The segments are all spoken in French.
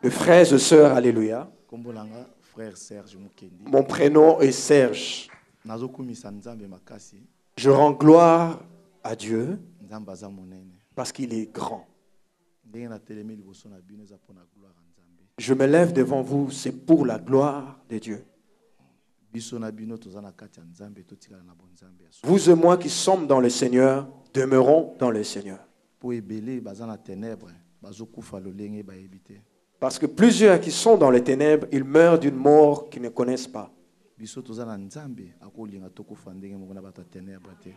de frères et sœurs, alléluia. Frère Serge Mukendi. Mon prénom est Serge. Je rends gloire à Dieu parce qu'il est grand. Je me lève devant vous, c'est pour la gloire de Dieu. Vous et moi qui sommes dans le Seigneur, demeurons dans le Seigneur. Parce que plusieurs qui sont dans les ténèbres, ils meurent d'une mort qu'ils ne connaissent pas.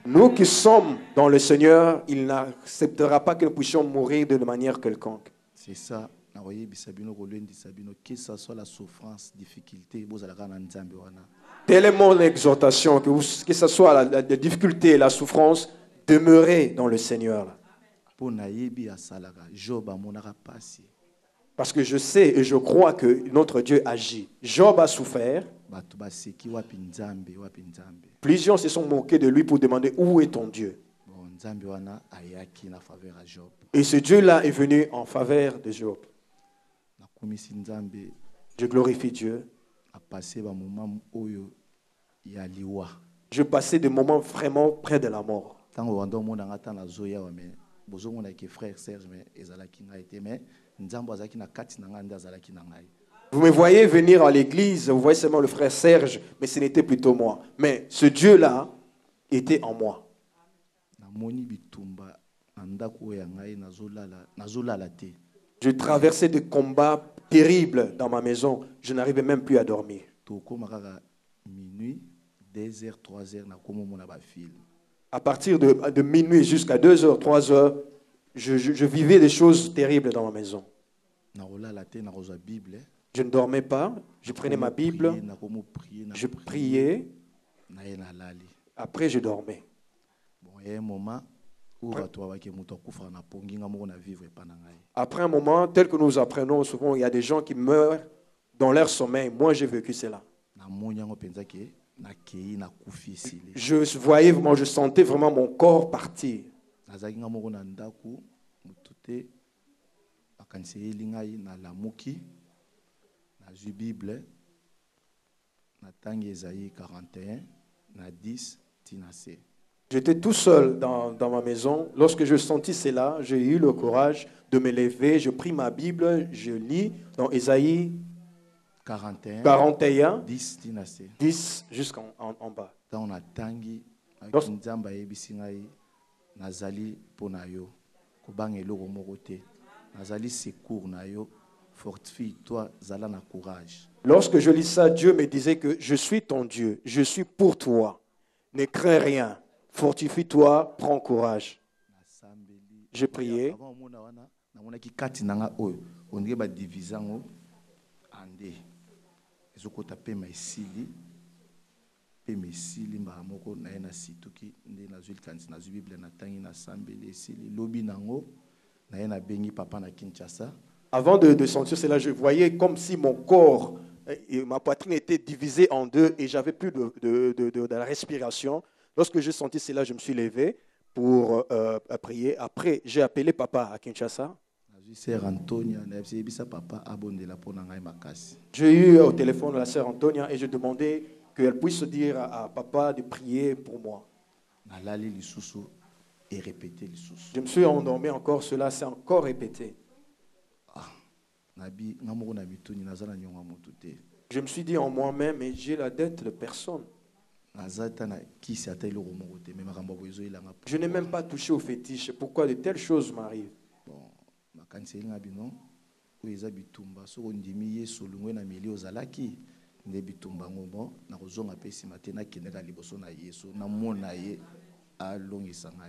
Nous qui sommes dans le Seigneur, il n'acceptera pas que nous puissions mourir de manière quelconque. C'est ça. Que ce soit la souffrance, difficulté, telle est mon exhortation, que ce soit la difficulté et la souffrance, demeurez dans le Seigneur. Parce que je sais et je crois que notre Dieu agit. Job a souffert. Plusieurs se sont moqués de lui pour demander où est ton Dieu. Et ce Dieu-là est venu en faveur de Job. Je glorifie Dieu. Je passais des moments vraiment près de la mort. Vous me voyez venir à l'église, vous voyez seulement le frère Serge, mais ce n'était plutôt moi. Mais ce Dieu-là était en moi. Je traversais des combats terribles dans ma maison. Je n'arrivais même plus à dormir. À partir de minuit jusqu'à 2h, 3h, je vivais des choses terribles dans ma maison. Je ne dormais pas. Je prenais ma Bible. Je priais. Après, je dormais. Après un moment, tel que nous apprenons souvent, il y a des gens qui meurent dans leur sommeil. Moi, j'ai vécu cela. Je voyais vraiment, je sentais vraiment mon corps partir. J'étais tout seul dans ma maison. Lorsque je sentis cela, j'ai eu le courage de me lever. Je pris ma Bible, je lis dans Ésaïe 41, 10 jusqu'en bas. Lorsque je lis ça, Dieu me disait que je suis ton Dieu, je suis pour toi. Ne crains rien. Fortifie-toi, prends courage. J'ai prié. Avant de sentir cela, je voyais comme si mon corps et ma poitrine étaient divisées en deux et j'avais plus de la respiration. Lorsque j'ai senti cela, je me suis levé pour prier. Après, j'ai appelé papa à Kinshasa. J'ai eu au téléphone la sœur Antonia et je demandais qu'elle puisse dire à papa de prier pour moi. Je me suis endormi encore, cela s'est encore répété. Je me suis dit en moi-même, mais j'ai la dette de personne. Je n'ai même pas touché au fétiche. Pourquoi de telles choses m'arrivent?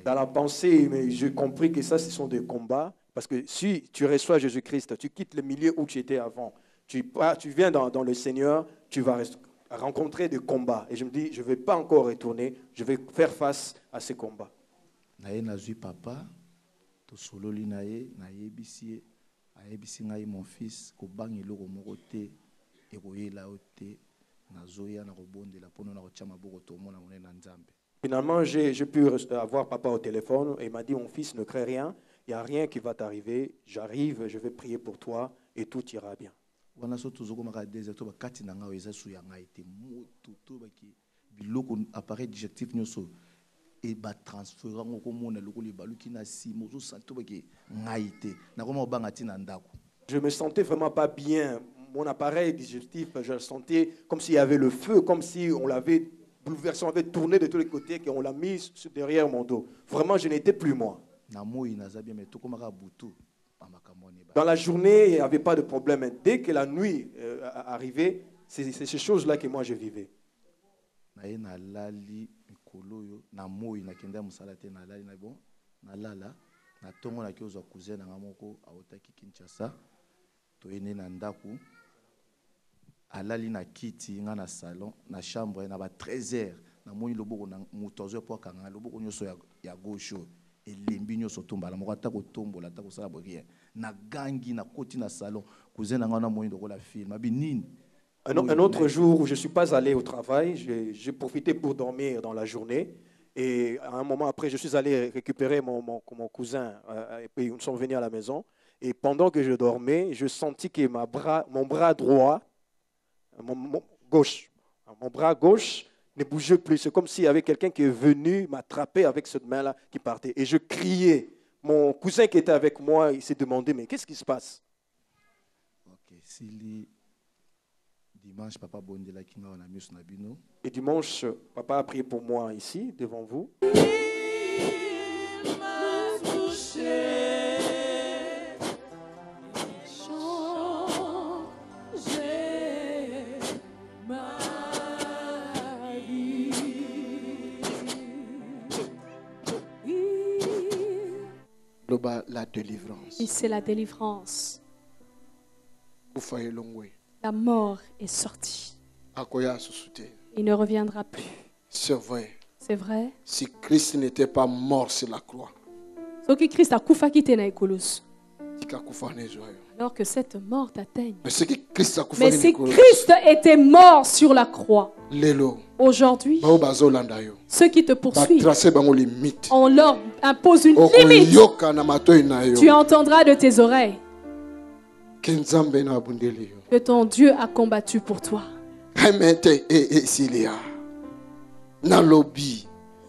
Dans la pensée, j'ai compris que ça, ce sont des combats. Parce que si tu reçois Jésus-Christ, tu quittes le milieu où tu étais avant. Tu viens dans le Seigneur, tu vas rencontrer des combats. Et je me dis, je ne vais pas encore retourner, je vais faire face à ces combats. Mon fils, finalement, j'ai pu avoir papa au téléphone et il m'a dit, mon fils, ne crains rien. il n'y a rien qui va t'arriver. J'arrive, je vais prier pour toi et tout ira bien. wana so tozokomaka désert to bakati na ngai eza su ya ngai te moto to baki biloko appareil digestif nyonso e ba transfera ngoko mona loko le baluki na si mozo santo baki ngai te na koma obanga tina ndako. Je me sentais vraiment pas bien. Mon appareil digestif, je le sentais comme s'il y avait le feu, comme si on l'avait bouleversé, on avait tourné de tous les côtés et on l'a mis derrière mon dos. Vraiment, je n'étais plus moi. Na moi naza bien mais to komaka butu pamaka moni ba. Dans la journée, il n'y avait pas de problème. Dès que la nuit arrivait, c'est ces choses-là que moi je vivais. Na ye na lali mikolo yo na moi na kenda musala te na lali na bon na lala na tongo na kiozo cousin na ngamoko aotaki Kinshasa to ene na ndaku alali na kiti nga na salon na chambre na ba 13h na moi loboko na mutozo po kanga loboko nyoso ya gauche elembi nyoso tombala moko atako tombola atako sala borien na gangi na koti na salon cousin na nga na moi ndoko la film abi nini. Un autre jour où je ne suis pas allé au travail, j'ai profité pour dormir dans la journée. Et à un moment après, je suis allé récupérer mon cousin. Et puis nous sommes venus à la maison. Et pendant que je dormais, je sentis que mon bras droit, mon bras gauche ne bougeait plus. C'est comme s'il y avait quelqu'un qui est venu m'attraper avec cette main-là qui partait. Et je criais. Mon cousin qui était avec moi, il s'est demandé, mais qu'est-ce qui se passe? Ok, Sili. Dimanche, papa bondela kinga wana miso na bino. Et dimanche, papa a prié pour moi ici, devant vous. La délivrance. Et c'est la délivrance. Ufaye longwe. La mort est sortie. Akoya susute. Il ne reviendra plus. C'est vrai. C'est vrai. Si Christ n'était pas mort sur la croix, Ce que Christ a kufa kite na ikolos. tika kufa nezoyo. Alors que cette mort t'atteigne. Mais c'est que Christ a kufa Mais si nezoyo. Christ était mort sur la croix, Lelo. aujourd'hui, Bao bazolanda yo. ceux qui te Ba poursuivent, tracer bango limite. on leur impose une limite. Okoyoka na matoi na yo. Tu entendras de tes oreilles Kenzambe na bundeli yo. que ton Dieu a combattu pour toi. Remete e silia. Na lobby.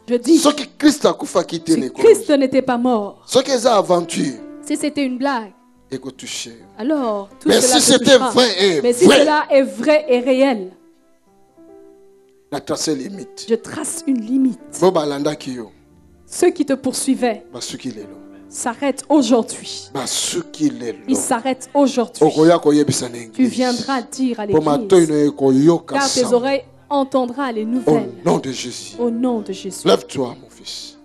Je dis, Ce que Christ a kufa kite si ne Christ n'était pas mort, Ce que ça aventure si c'était une blague, et que toucher. alors tout Mais cela si te c'était touchera. vrai et Mais si vrai. cela est vrai et réel, Na tracer limite. je trace une limite. Bo balanda kiyo. Ceux qui te poursuivaient Basuki lelo. s'arrêtent aujourd'hui. Basuki lelo. Ils s'arrêtent aujourd'hui. Okoya koyebisa na Tu English. viendras dire à Po matoi l'église, na koyoka car tes sam. oreilles entendront les Au nouvelles. nom de Jésus. Au nom de Jésus. Lève-toi, mon fils.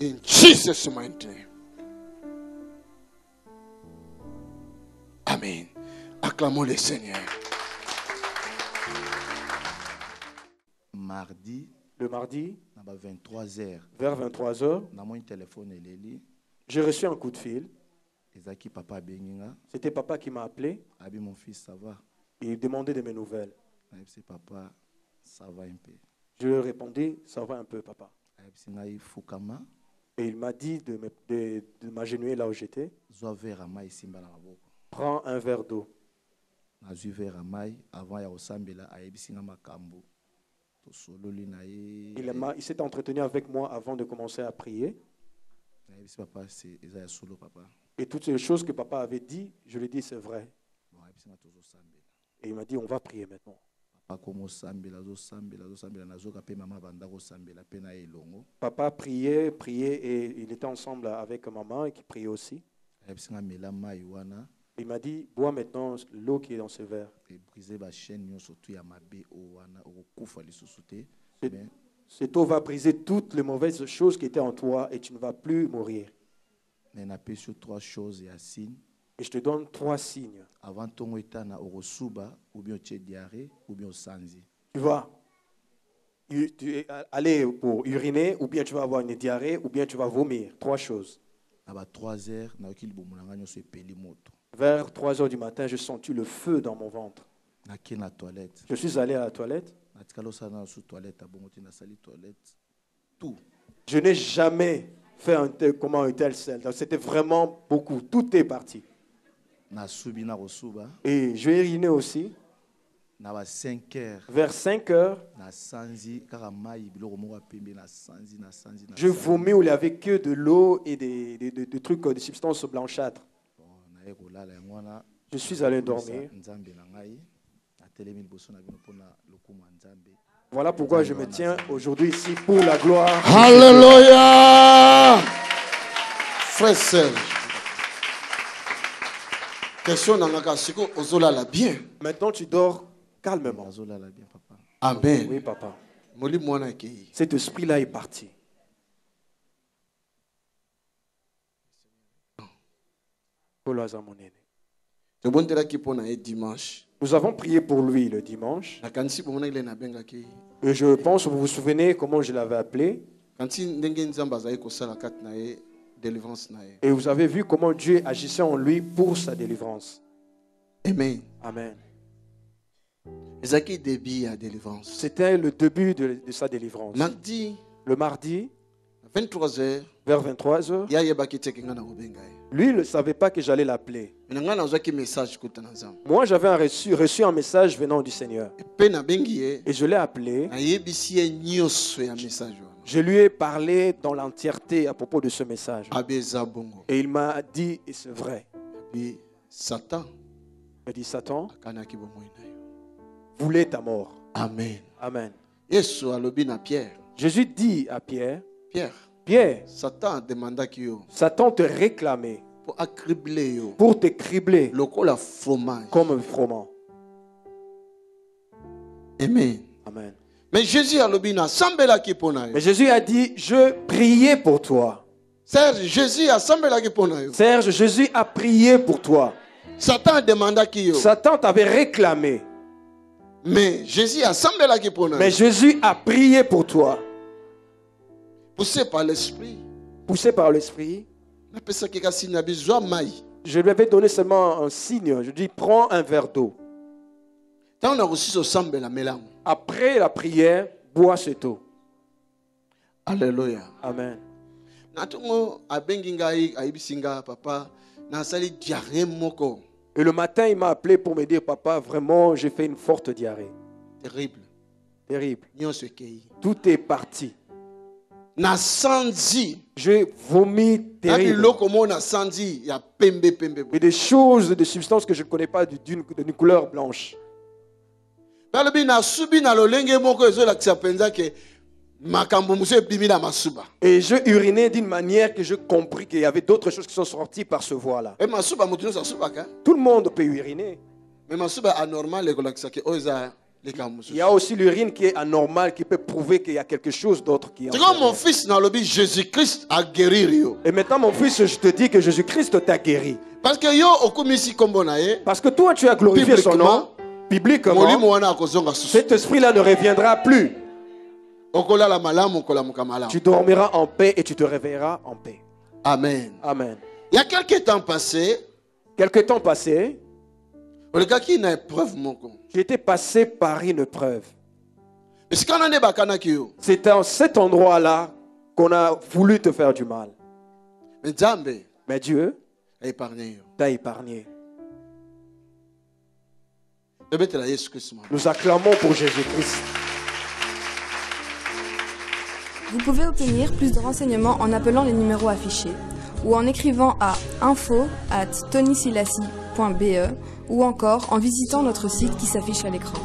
In Jesus' mighty name. Amen. Acclamons le Seigneur. Mardi, Le mardi, na ba 23h, vers 23h, na mon téléphone eleli, j'ai reçu un coup de fil. ezaki papa benginga, C'était papa qui m'a appelé abi mon fils ça va. et il demandait de mes nouvelles. Ayebisi papa ça va un peu. Je lui répondis, ça va un peu, papa. Ayebisi ngai fukama, Et il m'a dit de m'agenouiller là où j'étais. zwa verre à mai simba na maboko. Prends un verre d'eau. Nazwi verre à mai avant ya kosambela ayebisi nga makambo. Tosololi na ye. Il s'est entretenu avec moi avant de commencer à prier. Ayebisi papa c'est eza ya solo papa. Et toutes ces choses que papa avait dit, je lui ai dit, c'est vrai. Bon ayebisi nga tozosambela. Et il m'a dit, on va prier maintenant. Papa komo sambela zosambela nazoka pe mama banda kosambela pe na elongo. Papa priait et il était ensemble avec maman et qui priait aussi. Ayebisi nga mela mai wana. Il m'a dit, bois maintenant l'eau qui est dans ce verre. Et briser ba chaîne nyonso tu ya mabe o wana okokufa lisusu te. C'est- Mais Cette eau va briser toutes les mauvaises choses qui étaient en toi et tu ne vas plus mourir. mais na pe sur trois choses ya signe. Et je te donne 3 signes. Avant tongo etana okosuba ou bien tu diarrhée ou bien sanzi. Tu vas aller pour uriner, ou bien tu vas avoir une diarrhée, ou bien tu vas vomir. 3 choses. Na ba 3 heures na okili bomulanga nyonso epeli moto. Vers 3 heures du matin, j'ai senti le feu dans mon ventre. Na ke na toilette. Je suis allé à la toilette. Na tikalo sana sous toilette abongo te na sali toilette. Tout. Je n'ai jamais faire comment un tel sel. Donc, c'était vraiment beaucoup. Tout est parti. Na subi na rosuba. Et je vais uriner aussi. Na ba 5 heures. Vers 5 heures, Na sanzi kaka mai biloko moko pembe na sanzi na sanzi na. je vomis où il n'y avait que de l'eau et des trucs, des substances blanchâtres. Na ekolala ngwana. Je suis allé dormir. Nzambe na ngai. Na telemi liboso na bino pona lokumu nzambe. Voilà pourquoi je me tiens aujourd'hui ici pour la gloire. Alléluia. Frère, sœur. Question dans la casiko, ozolala bien. Maintenant, tu dors calmement. Nazolala bien papa. Amen. Oui, papa. Moli mwana kei. Cet esprit-là est parti. Le bon tera qui pona dimanche. Nous avons prié pour lui le dimanche. Na kanisi bomona ile na benga kei. Et je pense, vous vous souvenez comment je l'avais appelé. Kanti ndenge nzamba za iko sala kat na ye délivrance na ye. Et vous avez vu comment Dieu agissait en lui pour sa délivrance. Amen. Amen. Ezaki début à délivrance. C'était le début de sa délivrance. Mardi, Le mardi, 23h, vers 23h, ya yebaki teke nga na obenga ye. lui ne savait pas que j'allais l'appeler. Mais nga nazaki message kuta na nzamba. Moi, j'avais reçu un message venant du Seigneur. Pe na bengi ye, Et je l'ai appelé. na yebisi ye nyonso ya message wana. Je lui ai parlé dans l'entièreté à propos de ce message. Abeza bongo. Et il m'a dit, et c'est vrai, Bi Satan il m'a dit, Satan akanaki bomoi na yo. voulait ta mort. Amen. Amen. Yesu alobi na Pierre. Jésus dit à Pierre, Pierre, Pierre, Satan demandaki yo Satan te réclamait pour accribler yo pour te cribler lokola fromage. comme un froment. Amen. Amen. Mais Jésus alobi na sambelaki pona yo. Mais Jésus a dit, je priais pour toi. Serge, Jésus a sambelaki pona yo. Serge, Jésus a prié pour toi. Satan demandaki yo. Satan t'avait réclamé. Mais Jésus a sambelaki pona Mais yo. Jésus a prié pour toi. Poussé par l'esprit. Poussé par l'Esprit, Napesaki kasi na bizwa mai. je lui avais donné seulement un signe. Je dis, prends un verre d'eau. Tant on a reçu ce sambela melango. Après la prière, bois cette eau. Alléluia. Amen. Natungo abengi ngai ayibisi nga papa nasali diarrhée moko. Et le matin, il m'a appelé pour me dire, papa, vraiment, j'ai fait une forte diarrhée. Terrible. Terrible. Nyonso ekei. Tout est parti. Na sanzi. J'ai vomi Na terrible. biloko mo na sanzi ya pembe pembe. Et des choses, des substances que je ne connais pas d'une couleur blanche. Balobi na subi na lolenge moko ezolakisa penza ke makambo muso ebimi na masuba. Et je urinais d'une manière que je compris qu'il y avait d'autres choses qui sont sorties par ce voie-là. E masuba mutu nyonso asubaka. Tout le monde peut uriner. Mais masuba anormal ekolakisa ke oyo eza likambo mususu. Il y a aussi l'urine qui est anormale, qui peut prouver qu'il y a quelque chose d'autre qui est C'est en comme mon derrière. fils na lobi Jésus-Christ a guéri yo. Et maintenant, mon fils, je te dis que Jésus-Christ t'a guéri. Parce que yo okumisi kombo na ye. Parce que toi, tu as glorifié son nom. Publiquement, Molimo wana akozonga susu. cet esprit-là ne reviendra plus. Okolala malamu okolamuka malamu. Tu dormiras en paix et tu te réveilleras en paix. Amen. Amen. Il y a quelques temps passé, Quelque temps passé, olekaki na épreuve moko. j'étais passé par une épreuve. Esikana ne bakanaki yo. C'est à cet endroit-là qu'on a voulu te faire du mal. Mais Nzambe Mais Dieu a épargné yo. t'a épargné. Ebetela Yesu Christ. Nous acclamons pour Jésus-Christ. Vous pouvez obtenir plus de renseignements en appelant les numéros affichés ou en écrivant à info@tonysilassi.be ou encore en visitant notre site qui s'affiche à l'écran.